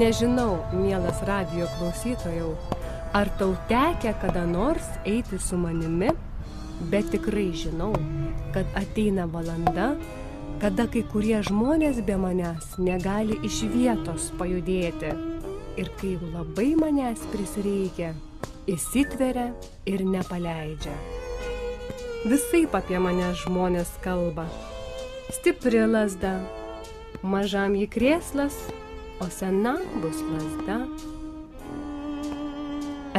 Nežinau, mielas radijo klausytojau, ar tau tekę kada nors eiti su manimi, bet tikrai žinau, kad ateina valanda, kada kai kurie žmonės be manęs negali iš vietos pajudėti ir kai jau labai manęs prisireikia, įsitveria ir nepaleidžia. Visaip apie mane žmonės kalba. Stipri lazda, mažam ji krėslas, o sena bus lazda.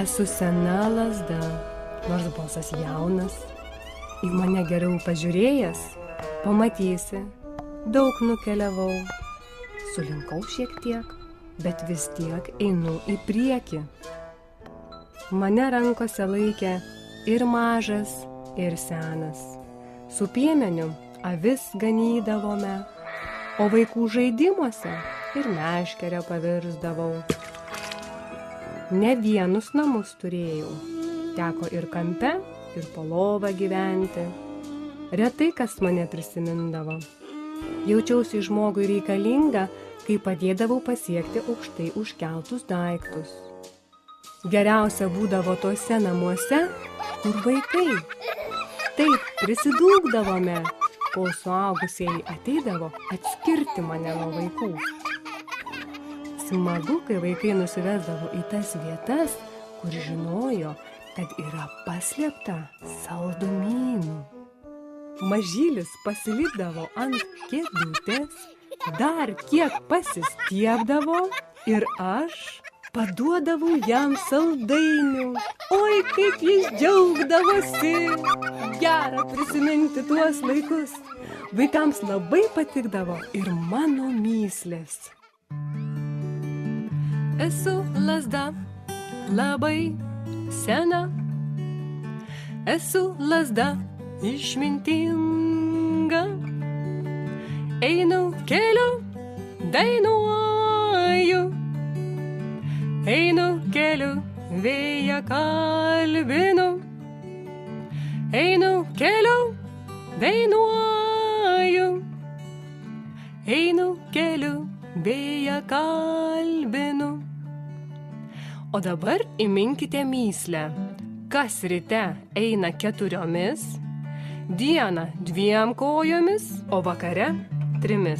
Esu sena lazda, nors balsas jaunas. Į mane geriau pažiūrėjęs, pamatysi, daug nukeliavau. Sulinkau šiek tiek, bet vis tiek einu į priekį. Mane rankose laikė ir mažas, ir senas. Su piemeniu avis ganydavome, o vaikų žaidimuose ir meškerę pavirsdavau. Ne vienus namus turėjau, teko ir kampe, ir po lovą gyventi. Retai kas mane prisimindavo. Jaučiausi žmogui reikalinga, kai padėdavau pasiekti aukštai užkeltus daiktus. Geriausia būdavo tuose namuose, kur vaikai. Taip prisidūkdavome, kol suaugusieji ateidavo atskirti mane nuo vaikų. Smagu, kai vaikai nusivesdavo į tas vietas, kur žinojo, kad yra paslėpta saldumynų. Mažylis pasilipdavo ant kėdutės, dar kiek pasistiebdavo ir aš paduodavau jam saldainių. Oi, kaip jis džiaugdavosi! Gera prisiminti tuos laikus. Vaikams labai patikdavo ir mano myslės. Esu lazda, labai sena. Esu lazda, išmintinga. Einu keliu, dainuoju. Einu keliu, vėją kalbinu. Einu keliu, dainuoju. Einu keliu, vėją kalbinu. O dabar įminkite myslę, kas ryte eina 4, dieną 2 kojomis, o vakare 3.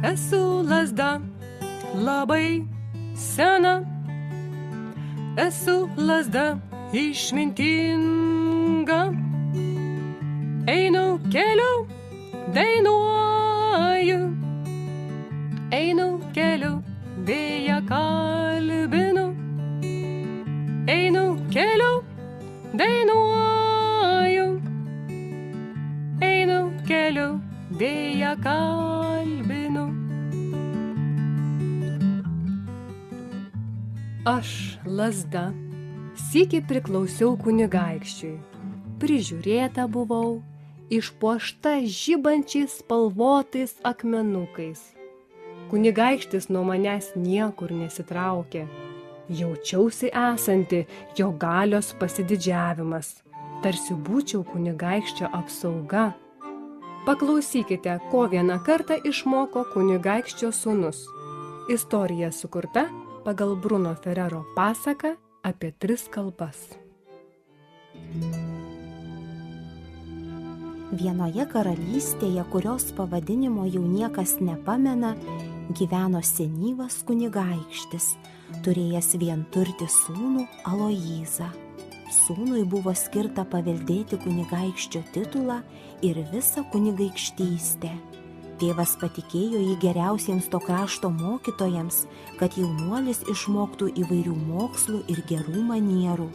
Esu lazda, labai sena. Esu lazda, išmintinga. Einu keliu, dainuoju. Einu keliu, vėją kalbinu. Einu keliu, dainuoju. Einu keliu, vėją kalbinu. Aš, lazda, sykį priklausiau kunigaikščiui. Prižiūrėta buvau, išpuošta žibančiais spalvotais akmenukais. Kunigaikštis nuo manęs niekur nesitraukė. Jaučiausi esanti jo galios pasididžiavimas, tarsi būčiau kunigaikščio apsauga. Paklausykite, ko vieną kartą išmoko kunigaikščio sūnus. Istorija sukurta pagal Bruno Ferrero pasaką apie 3 kalbas. Vienoje karalystėje, kurios pavadinimo jau niekas nepamena, gyveno senyvas kunigaikštis, turėjęs vienturtį sūnų Aloyzą. Sūnui buvo skirta paveldėti kunigaikščio titulą ir visą kunigaikštystę. Tėvas patikėjo jį geriausiems to krašto mokytojams, kad jaunuolis išmoktų įvairių mokslų ir gerų manierų,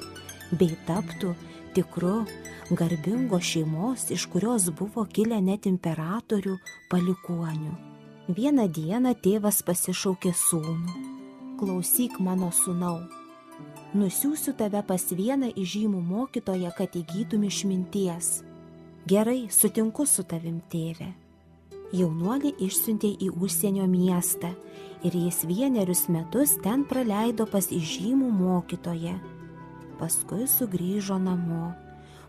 bei taptų tikru, garbingos šeimos, iš kurios buvo kilę net imperatorių palikuonių. Vieną dieną tėvas pasišaukė sūnų. Klausyk, mano sūnau, nusiųsiu tave pas vieną įžymų mokytoją, kad įgytum išminties. Gerai, sutinku su tavim, tėve. Jaunuolį išsiuntė į užsienio miestą ir jis 1 metus ten praleido pas įžymų mokytoją. Paskui sugrįžo namo.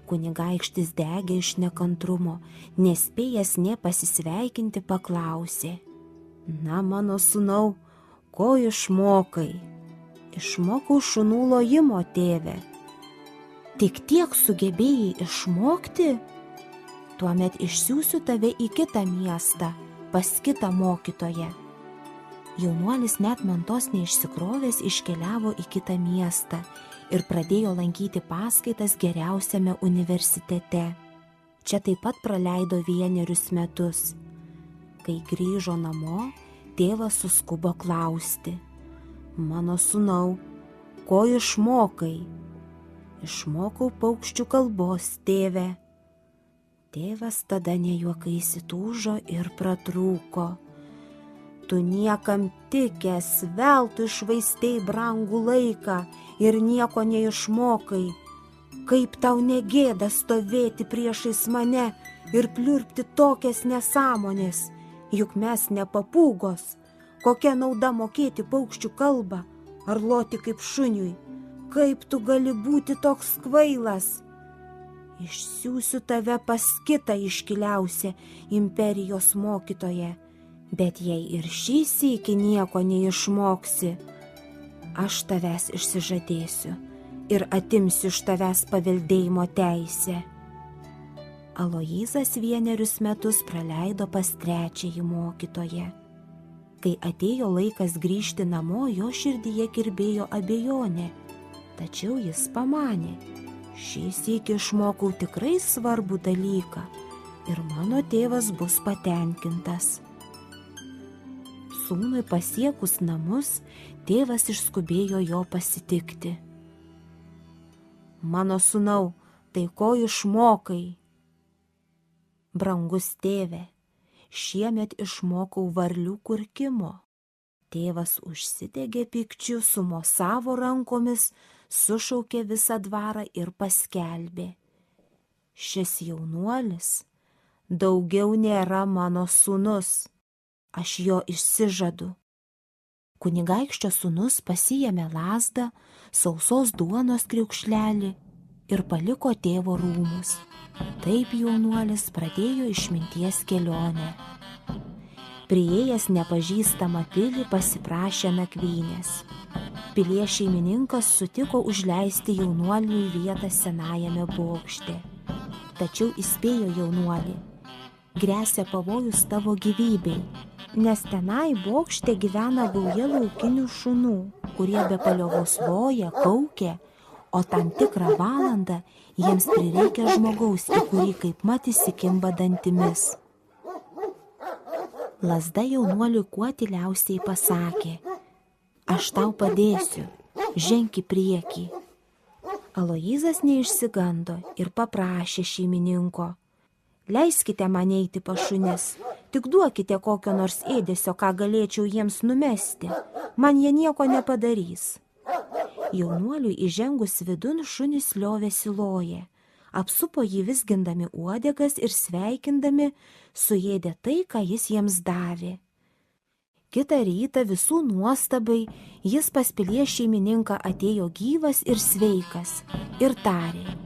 Kunigaikštis degė iš nekantrumo, nespėjęs nė pasisveikinti, paklausė: Na, mano sūnau, Ko išmokai? Išmokau šunų lojimo, tėve. Tik tiek sugebėjai išmokti? Tuomet išsiųsiu tave į kitą miestą, pas kitą mokytoją. Jaunuolis net mantos neišsikrovęs iškeliavo į kitą miestą ir pradėjo lankyti paskaitas geriausiame universitete. Čia taip pat praleido 1 metus. Kai grįžo namo, tėvas suskubo klausti: Mano sūnau, ko išmokai? Išmokau paukščių kalbos, tėve. Tėvas tada nejuokais įtūžo ir pratrūko: Tu niekam tikęs, veltui išvaistei brangų laiką ir nieko neišmokai. Kaip tau negėda stovėti priešais mane ir pliurpti tokias nesąmonės, juk mes ne papūgos. Kokia nauda mokėti paukščių kalbą ar loti kaip šuniui? Kaip tu gali būti toks kvailas? Išsiųsiu tave pas kitą iškiliausią imperijos mokytoją, bet jei ir šį sykį nieko neišmoksi, aš tavęs išsižadėsiu ir atimsiu iš tavęs paveldėjimo teisę. Aloyzas 1 metus praleido pas 3 mokytoją. Kai atėjo laikas grįžti namo, jo širdyje kirbėjo abejonė, tačiau jis pamanė: šį sykį išmokau tikrai svarbų dalyką ir mano tėvas bus patenkintas. Sūnui pasiekus namus, tėvas išskubėjo jo pasitikti. Mano sūnau, tai ko išmokai? Brangus tėve, šiemet išmokau varlių kurkimo. Tėvas užsidegė pykčiu, sumosavo rankomis, sušaukė visą dvarą ir paskelbė: Šis jaunuolis daugiau nėra mano sūnus, aš jo išsižadu. Kunigaikščio sūnus pasiėmė lazdą, sausos duonos kriaukšlelį ir paliko tėvo rūmus. Taip jaunuolis pradėjo išminties kelionę. Priėjęs nepažįstamą pilį pasiprašė nakvynės. Pilies šeimininkas sutiko užleisti jaunuoliui vietą senajame bokšte. Tačiau įspėjo jaunuolį: gresia pavojus tavo gyvybei, nes tenai bokšte gyvena gauja laukinių šunų, kurie be paliovos loja, kaukia, o tam tikrą valandą jiems prireikia žmogaus, į kurį kaipmat įsikimba dantimis. Lazda jaunuoliui kuo tyliausiai pasakė: aš tau padėsiu, ženk į priekį. Aloyzas neišsigando ir paprašė šeimininko: leiskite man eiti pas šunis, tik duokite kokio nors ėdesio, ką galėčiau jiems numesti, man jie nieko nepadarys. Jaunuoliui įžengus vidun šunys liovėsi loję, apsupo jį vizgindami uodegas ir sveikindami suėdė tai, ką jis jiems davė. Kitą rytą visų nuostabai jis pas pilies šeimininką atėjo gyvas ir sveikas ir tarė: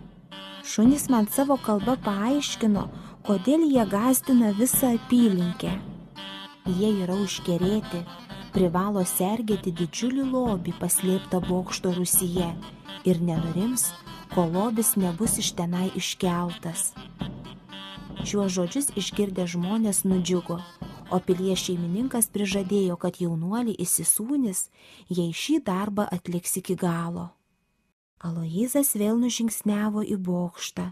šunys man savo kalba paaiškino, kodėl jie gąsdina visą apylinkę. Jie yra užkerėti, privalo sergėti didžiulį lobį paslėptą bokšto rūsyje ir nenurims, kol lobis nebus iš tenai iškeltas. Šiuos žodžius išgirdę žmonės nudžiugo, o pilies šeimininkas prižadėjo, kad jaunuolį įsisūnys, jei šį darbą atliks iki galo. Aloyzas vėl nužingsniavo į bokštą,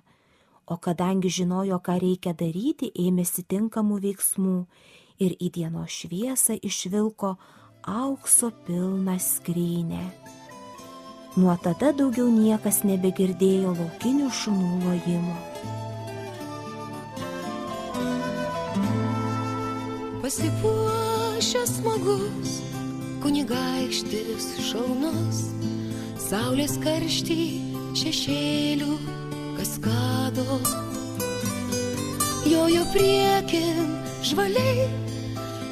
o kadangi žinojo, ką reikia daryti, ėmėsi tinkamų veiksmų ir į dienos šviesą išvilko aukso pilną skrynę. Nuo tada daugiau niekas nebegirdėjo laukinių šunų lojimo. Pasipuošęs smagus, kunigaikštis šaunus, saulės karštį šešėlių kaskado. Jojo priekin žvaliai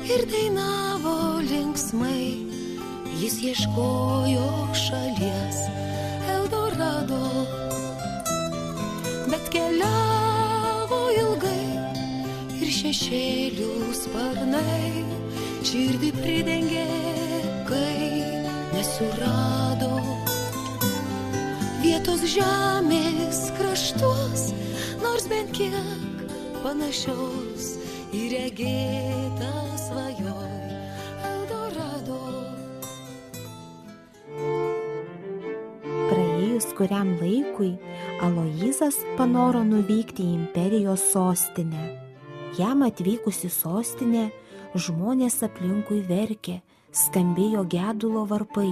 ir dainavo linksmai, jis ieškojo šalies Eldorado, bet keliavo ilgai ir šešėlių sparnai širdį pridengė vaikai nesurado vietos žemės kraštuos, nors bent kiek panašios į regėtą svajoj Eldorado. Praėjus kuriam laikui, Aloyzas panoro nuvykti į imperijos sostinę. Jam atvykus į sostinę, žmonės aplinkui verkė, skambėjo gedulo varpai.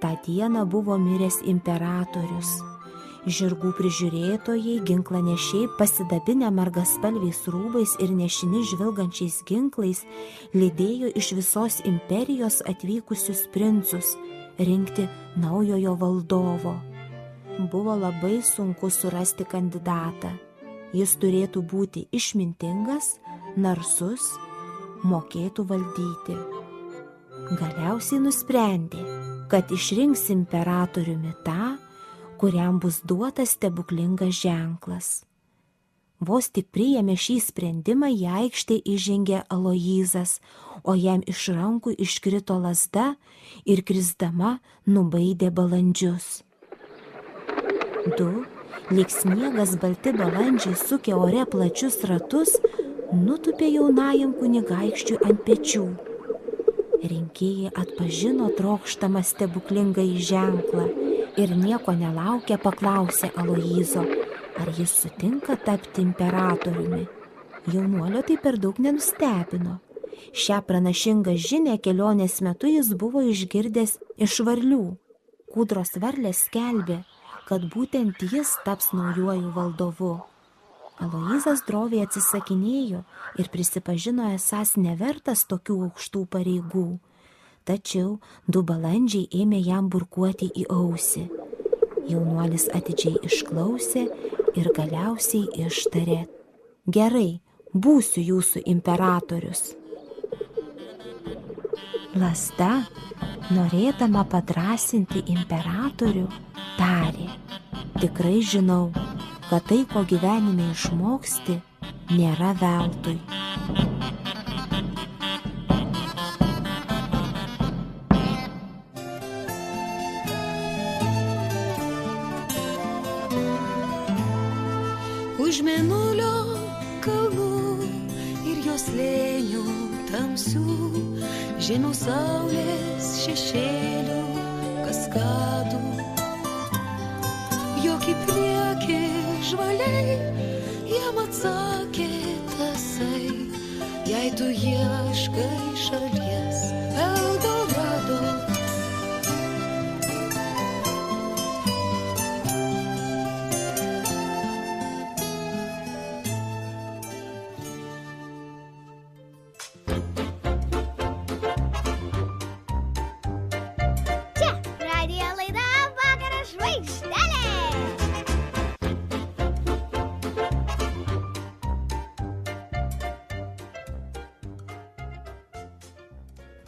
Ta dieną buvo miręs imperatorius. Žirgų prižiūrėtojai, ginklanešiai, pasidabinę margaspalviais rūbais ir nešini žvilgančiais ginklais, lydėjo iš visos imperijos atvykusius princus rinkti naujojo valdovo. Buvo labai sunku surasti kandidatą. Jis turėtų būti išmintingas, narsus, mokėtų valdyti. Galiausiai nusprendė, kad išrinks imperatoriumi tą, kuriam bus duotas stebuklingas ženklas. Vos tik priėmė šį sprendimą, į aikštę įžengė Aloyzas, o jam iš rankų iškrito lazda ir krisdama nubaidė balandžius. Du, lyg sniegas balti balandžiai sukę ore plačius ratus, nutūpė jaunajam kunigaikščiui ant pečių. Rinkėjai atpažino trokštamą stebuklingąjį ženklą ir nieko nelaukę paklausė Aloyzo, ar jis sutinka tapti imperatoriumi. Jaunuolio tai per daug nenustebino. Šią pranašingą žinią kelionės metu jis buvo išgirdęs iš varlių. Kūdros varlės skelbė, kad būtent jis taps naujuoju valdovu. Aloyzas droviai atsisakinėjo ir prisipažino esąs nevertas tokių aukštų pareigų. Tačiau du balandžiai ėmė jam burkuoti į ausį. Jaunuolis atidžiai išklausė ir galiausiai ištarė: "Gerai, būsiu jūsų imperatorius." Lazda, norėdama padrąsinti imperatorių, tarė: "Tikrai žinau, kad tai, ko gyvenime išmoksti, nėra veltui." Už mėnulio kalnų ir jos slėnių tamsių, žemiau saulės šešėlių kaskadų, jog į priekį žvaliai jam atsakė tasai: "Jei tu ieškai šalies Eldorado."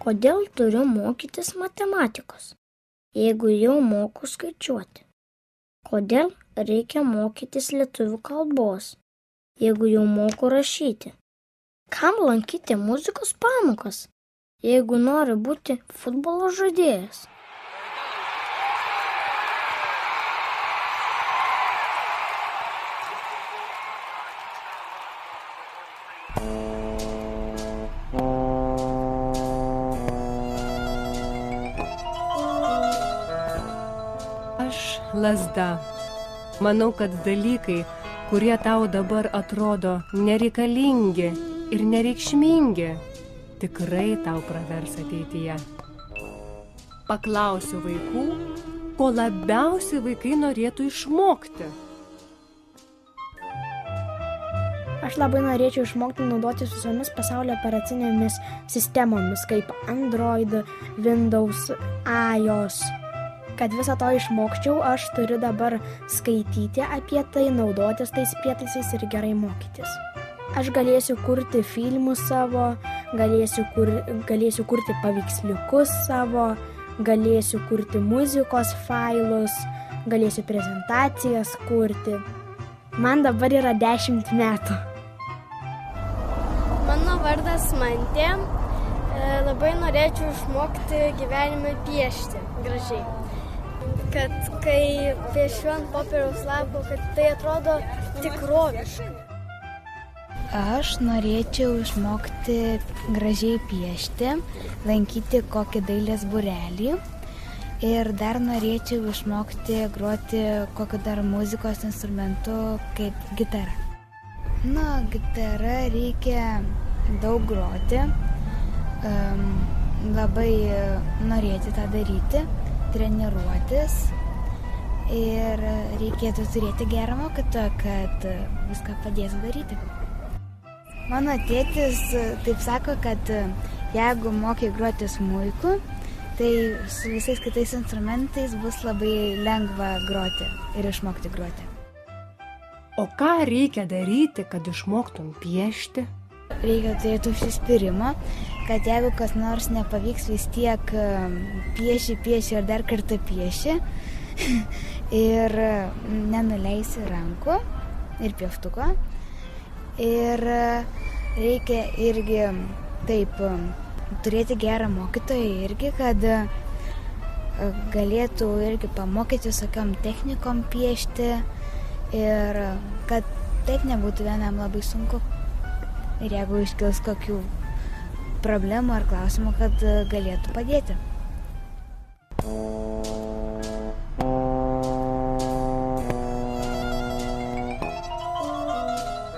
Kodėl turiu mokytis matematikos, jeigu jau moku skaičiuoti? Kodėl reikia mokytis lietuvių kalbos, jeigu jau moku rašyti? Kam lankyti muzikos pamokas, jeigu nori būti futbolo žaidėjas? Lazda. Manau, kad dalykai, kurie tau dabar atrodo nereikalingi ir nereikšmingi, tikrai tau pravers ateityje. Paklausiu vaikų, ko labiausiai vaikai norėtų išmokti. Aš labai norėčiau išmokti naudotis visomis pasaulio operacinėmis sistemomis, kaip Android, Windows, iOS. Kad visą to išmokčiau, aš turiu dabar skaityti apie tai, naudotis tais prietaisais ir gerai mokytis. Aš galėsiu kurti filmus savo, galėsiu kurti paveiksliukus savo, galėsiu kurti muzikos failus, galėsiu prezentacijas kurti. Man dabar yra 10 metų. Mano vardas Mantė, Labai norėčiau išmokti gyvenime piešti gražiai. Kad kai piešiu ant popieriaus lapo, kad tai atrodo tikroviškai. Aš norėčiau išmokti gražiai piešti, lankyti kokį dailės būrelį ir dar norėčiau išmokti groti kokiu dar muzikos instrumentu kaip gitara. Gitara reikia daug groti, labai norėti tą daryti, treniruotis ir reikėtų turėti gerą mokytoją, kad viską padėtų daryti. Mano tėtis taip sako, kad jeigu moki groti smuiku, tai su visais kitais instrumentais bus labai lengva groti ir išmokti groti. O ką reikia daryti, kad išmoktum piešti? Reikia turėti užsispyrimą, kad jeigu kas nors nepavyks, vis tiek pieši ir dar kartą pieši ir nenuleisi rankų ir pieštuko. Ir reikia irgi taip turėti gerą mokytoją irgi, kad galėtų irgi pamokyti visokiom technikom piešti ir kad taip nebūtų vienam labai sunku. Ir jeigu iškils kokių problemų ar klausimų, kad galėtų padėti.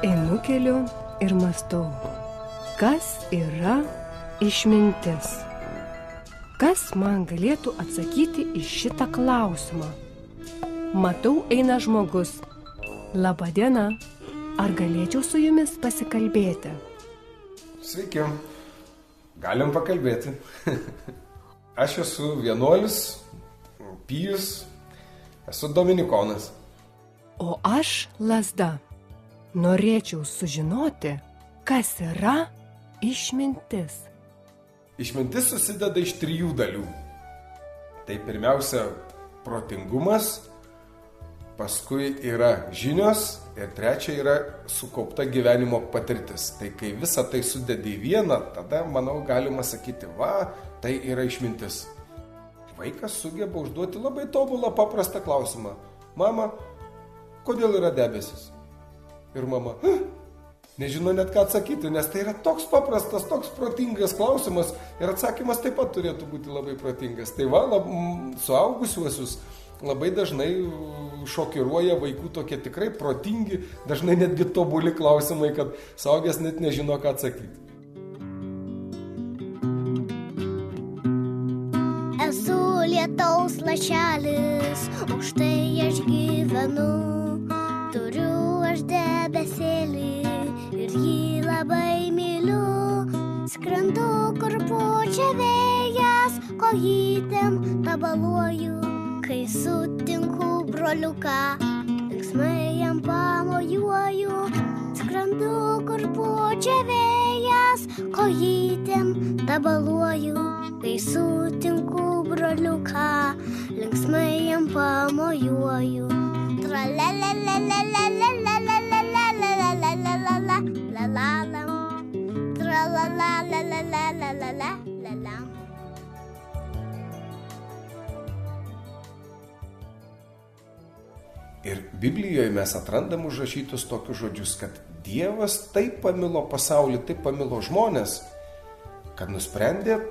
Einu keliu ir mąstau, kas yra išmintis? Kas man galėtų atsakyti į šitą klausimą? Matau, eina žmogus. Labą dieną, ar galėčiau su jumis pasikalbėti? Sveiki, galim pakalbėti. Aš esu vienuolis, Pijus, esu dominikonas. O aš Lazda. Norėčiau sužinoti, kas yra išmintis. Išmintis susideda iš 3 dalių. Tai pirmiausia protingumas, paskui yra žinios ir trečia yra sukaupta gyvenimo patirtis. Tai kai visą tai sudedi į vieną, tada, manau, galima sakyti, tai yra išmintis. Vaikas sugeba užduoti labai tobulą paprastą klausimą. Mama, kodėl yra debesis? Ir mama, nežino net ką atsakyti, nes tai yra toks paprastas, toks protingas klausimas ir atsakymas taip pat turėtų būti labai protingas. Tai suaugusiuosius labai dažnai šokiruoja vaikų tokie tikrai protingi, dažnai netgi tobuli klausimai, kad suaugęs net nežino ką atsakyti. Esu lietaus lašelis, už tai aš gyvenu. Turiu aš debesėlį ir jį labai myliu. Skrendu, kur pučia vėjas, kojytėm tabaluoju. Kai sutinku broliuką, linksmai jam pamojuoju. Skrendu, kur pučia vėjas, kojytėm tabaluoju. Kai sutinku broliuką, linksmai jam pamojuoju. Ir Biblijoje mes atrandam užrašytus tokius žodžius, kad Dievas taip pamilo pasaulį, taip pamilo žmonės, kad nusprendė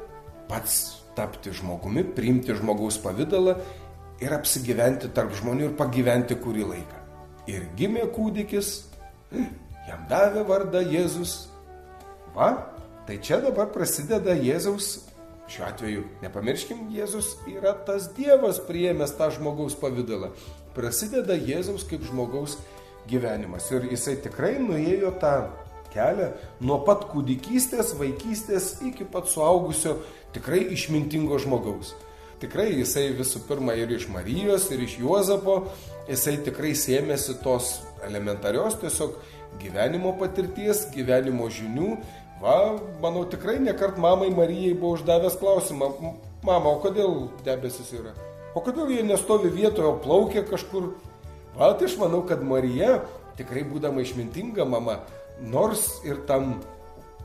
pats tapti žmogumi, priimti žmogaus pavidalą ir apsigyventi tarp žmonių ir pagyventi kurį laiką. Ir gimė kūdikis, jam davė vardą Jėzus. Tai čia dabar prasideda Jėzaus, šiuo atveju nepamirškim, Jėzus yra tas Dievas priėmęs tą žmogaus pavidalą. Prasideda Jėzaus kaip žmogaus gyvenimas. Ir jisai tikrai nuėjo tą kelią nuo pat kūdikystės, vaikystės iki pat suaugusio tikrai išmintingo žmogaus. Tikrai jisai visų pirma ir iš Marijos, ir iš Juozapo, jisai tikrai sėmėsi tos elementarios tiesiog gyvenimo patirties, gyvenimo žinių. Manau, tikrai nekart mamai Marijai buvo uždavęs klausimą, mama, o kodėl debesis yra? O kodėl jie nestovi vietoje, o plaukia kažkur? Tai aš manau, kad Marija, tikrai būdama išmintinga mama, nors ir tam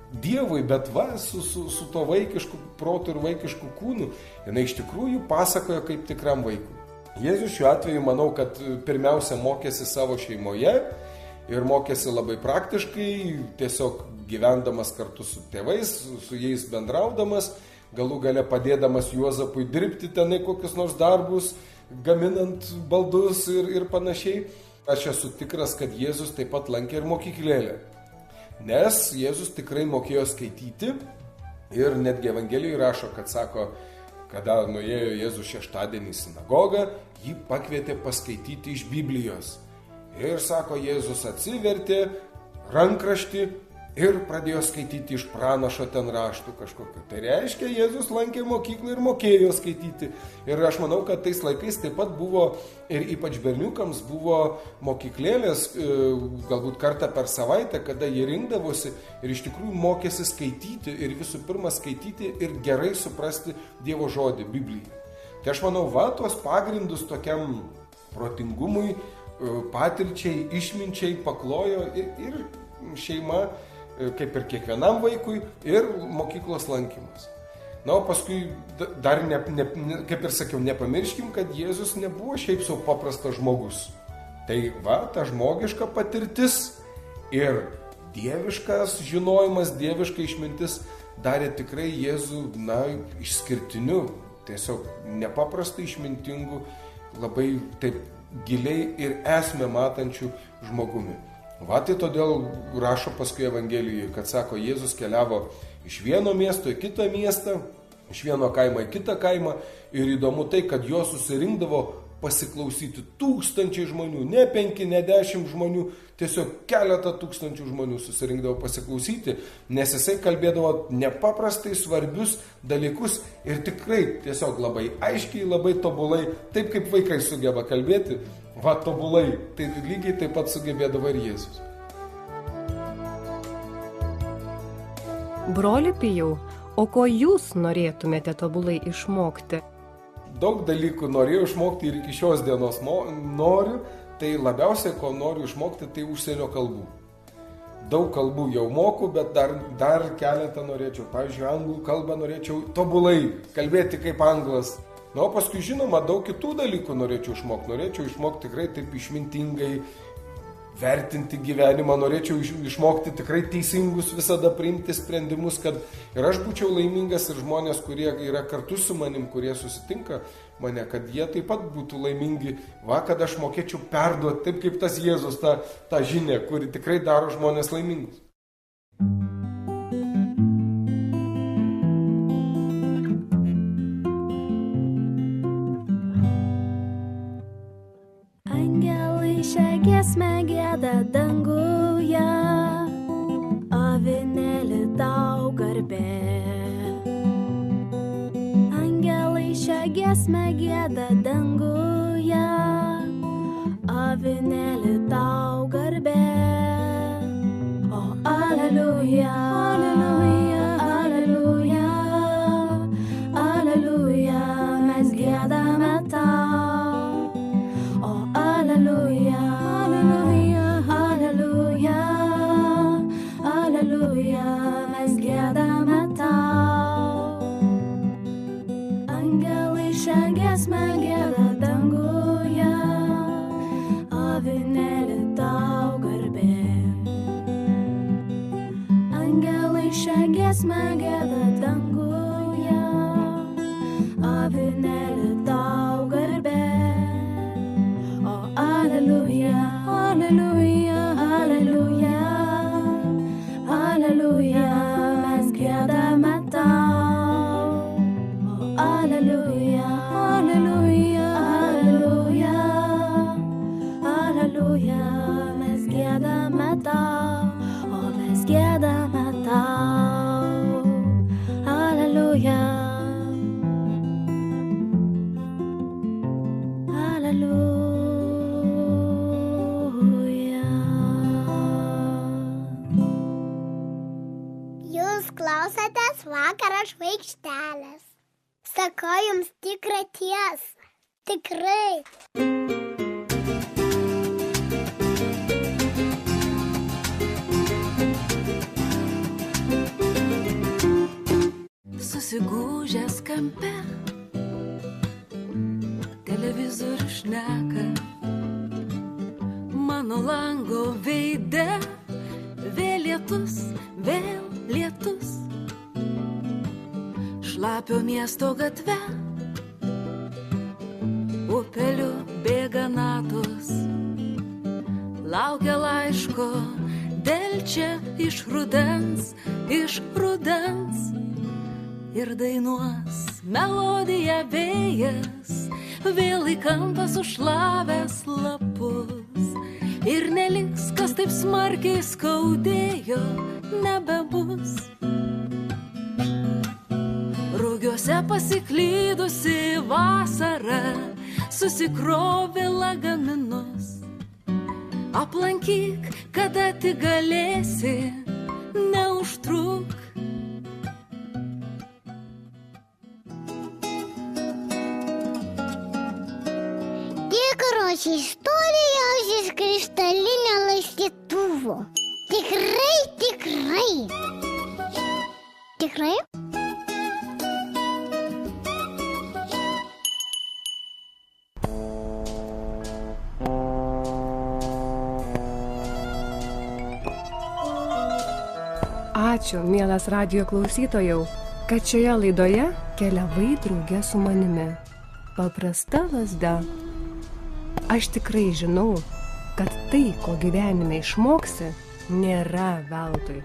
Dievui, bet va, su to vaikišku protu ir vaikišku kūnu, jinai iš tikrųjų pasakojo kaip tikram vaikui. Jėzus šiuo atveju, manau, kad pirmiausia mokėsi savo šeimoje ir mokėsi labai praktiškai, tiesiog gyvendamas kartu su tėvais, su jais bendraudamas, galų gale padėdamas Juozapui dirbti tenai kokius nors darbus, gaminant baldus ir panašiai. Aš esu tikras, kad Jėzus taip pat lankė ir mokyklėlę, nes Jėzus tikrai mokėjo skaityti ir netgi Evangelijoje rašo, kad sako, kada nuėjo Jėzus šeštadienį į sinagogą, jį pakvietė paskaityti iš Biblijos. Ir sako, Jėzus atsivertė rankraštį ir pradėjo skaityti iš pranašo ten raštų kažkokiu. Tai reiškia, Jėzus lankė mokyklą ir mokėjo skaityti. Ir aš manau, kad tais laikais taip pat buvo, ir ypač berniukams buvo mokyklėlės, galbūt kartą per savaitę, kada jie rinkdavosi ir iš tikrųjų mokėsi skaityti ir visų pirma skaityti ir gerai suprasti Dievo žodį, Bibliją. Tai aš manau, tuos pagrindus tokiam protingumui, patirčiai, išminčiai paklojo ir šeima, kaip ir kiekvienam vaikui, ir mokyklos lankymas. Na, o paskui dar, kaip ir sakiau, nepamirškim, kad Jėzus nebuvo šiaip sau paprastas žmogus. Tai ta žmogiška patirtis ir dieviškas žinojimas, dieviška išmintis darė tikrai Jėzų, išskirtiniu, tiesiog nepaprastai išmintingu, labai taip giliai ir esmę matančių žmogumi. Tai todėl rašo paskui Evangelijoje, kad sako, Jėzus keliavo iš vieno miesto į kitą miestą, iš vieno kaimo į kitą kaimą ir įdomu tai, kad jo susirinkdavo pasiklausyti tūkstančiai žmonių, ne 5, ne 10 žmonių, tiesiog keletą tūkstančių žmonių susirinkdavo pasiklausyti, nes jisai kalbėdavo nepaprastai svarbius dalykus ir tikrai tiesiog labai aiškiai, labai tobulai, taip kaip vaikai sugeba kalbėti, tobulai, tai lygiai taip pat sugebėdavo ir Jėzus. Broli Pijau, o ko jūs norėtumėte tobulai išmokti? Daug dalykų norėjau išmokti ir iki šios dienos noriu, tai labiausiai, ko noriu išmokti, tai užsienio kalbų. Daug kalbų jau moku, bet dar keletą norėčiau. Pavyzdžiui, anglų kalbą norėčiau tobulai kalbėti kaip anglas. Na, o paskui, žinoma, daug kitų dalykų norėčiau išmokti. Norėčiau išmokti tikrai taip išmintingai vertinti gyvenimą, norėčiau išmokti tikrai teisingus visada priimti sprendimus, kad ir aš būčiau laimingas ir žmonės, kurie yra kartu su manim, kurie susitinka mane, kad jie taip pat būtų laimingi, kad aš mokėčiau perduoti, taip kaip tas Jėzus, tą žinią, kuri tikrai daro žmonės laimingus. Šią giesmę gieda danguje, avinėli tau garbė. Angelai šią giesmę gieda danguje, avinėli tau garbė. O aleliuja, aleliuja, aleliuja, aleliuja, mes giedame tau. Alleluja, alleluja, alleluja, alleluja, mes giedame tau. Angelai šią giesmę gieda danguje, avinėli tau garbė. Angelai šią giesmę gieda danguje, avinėli tau garbė. Alleluja, alleluja, alleluja, alleluja, mes giedame tau. Alleluja, alleluja, alleluja, alleluja, mes giedame tau. Mes giedame tau. Alleluja, alleluja. Klausotės Vakaro žvaigždelės. Sakau jums tikrą tiesą. Tikrai. Atsigūžęs kampe, televizorių šneka, mano lango veide vėl lietus, šlapio miesto gatve, upeliu bėga natos, laukia laiško delčia iš rudens, ir dainuos melodiją vėjas, vėl į kampą sušlavęs lapus, ir neliks, kas taip smarkiai skaudėjo, nebebus. Rugiuose pasiklydusi vasara susikrovė lagaminus. Aplankyk, kada tik galėsi, neužtruk. Tikros istorijos iš krištolinio laistytuvo. Tikrai. Tikrai? Ačiū, mielas radijo klausytojau, kad šioje laidoje keliavai drauge su manimi. Paprasta lazda. Aš tikrai žinau, kad tai, ko gyvenime išmoksi, nėra veltui.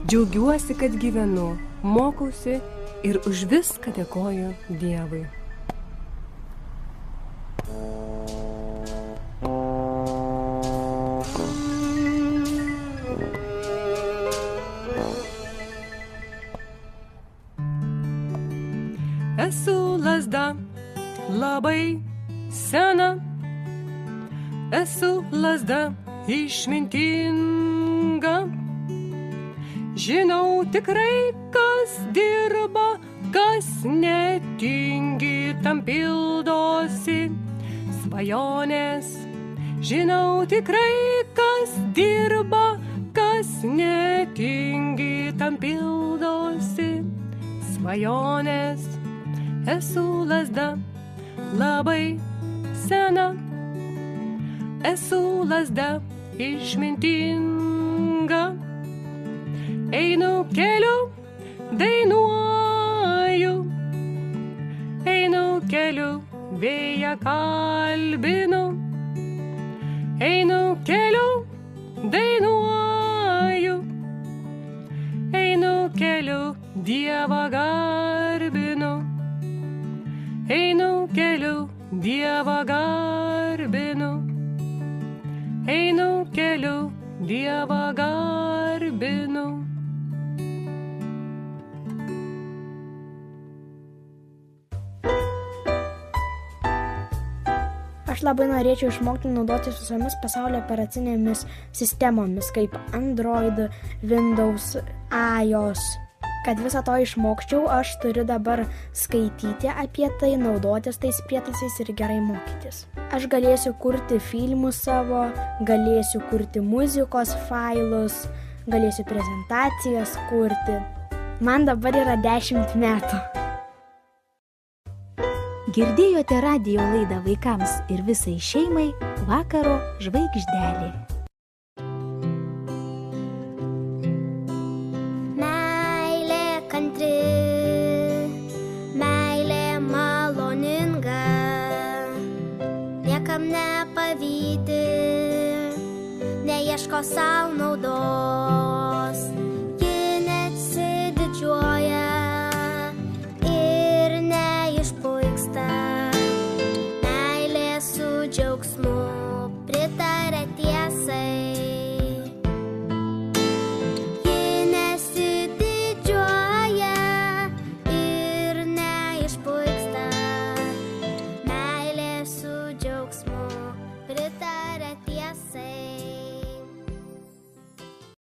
Džiaugiuosi, kad gyvenu, mokausi ir už viską dėkoju Dievui. Esu lazda labai sena, esu lazda išmintinga. Žinau tikrai, kas dirba, kas netingi, tam pildosi svajonės. Žinau tikrai, kas dirba, kas netingi, tam pildosi svajonės. Esu lazda labai sena, esu lazda išmintinga. Einu keliu, dainuoju, einu keliu, vėją kalbinu. Einu keliu, dainuoju, einu keliu, Dievą garbinu. Einu keliu, Dievą garbinu. Einu keliu, Dievą garbinu. Aš labai norėčiau išmokti naudotis visomis pasaulio operacinėmis sistemomis, kaip Android, Windows, iOS. Kad visą to išmokčiau, aš turiu dabar skaityti apie tai, naudotis tais prietaisais ir gerai mokytis. Aš galėsiu kurti filmus savo, galėsiu kurti muzikos failus, galėsiu prezentacijas kurti. Man dabar yra 10 metų. Girdėjote radijo laidą vaikams ir visai šeimai Vakaro žvaigždelė. Meilė kantri, meilė maloninga, niekam nepavydi, neieško sau naudos.